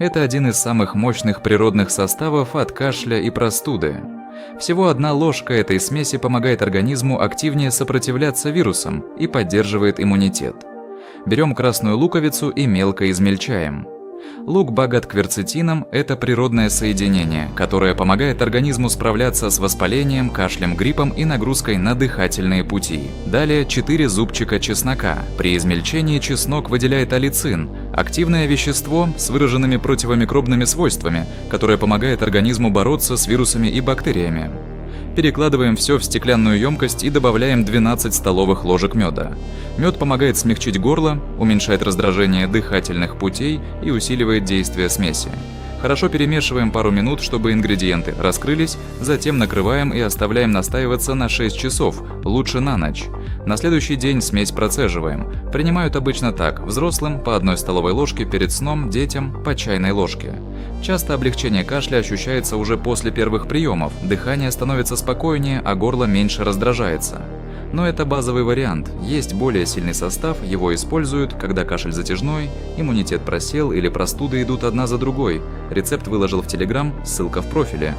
Это один из самых мощных природных составов от кашля и простуды. Всего одна ложка этой смеси помогает организму активнее сопротивляться вирусам и поддерживает иммунитет. Берем красную луковицу и мелко измельчаем. Лук богат кверцетином – это природное соединение, которое помогает организму справляться с воспалением, кашлем, гриппом и нагрузкой на дыхательные пути. Далее 4 зубчика чеснока. При измельчении чеснок выделяет аллицин – активное вещество с выраженными противомикробными свойствами, которое помогает организму бороться с вирусами и бактериями. Перекладываем все в стеклянную емкость и добавляем 12 столовых ложек меда. Мед помогает смягчить горло, уменьшает раздражение дыхательных путей и усиливает действие смеси. Хорошо перемешиваем пару минут, чтобы ингредиенты раскрылись, затем накрываем и оставляем настаиваться на 6 часов, лучше на ночь. На следующий день смесь процеживаем. Принимают обычно так: взрослым по 1 столовой ложке перед сном, детям по чайной ложке. Часто облегчение кашля ощущается уже после первых приемов, дыхание становится спокойнее, а горло меньше раздражается. Но это базовый вариант. Есть более сильный состав, его используют, когда кашель затяжной, иммунитет просел или простуды идут одна за другой. Рецепт выложил в Telegram, ссылка в профиле.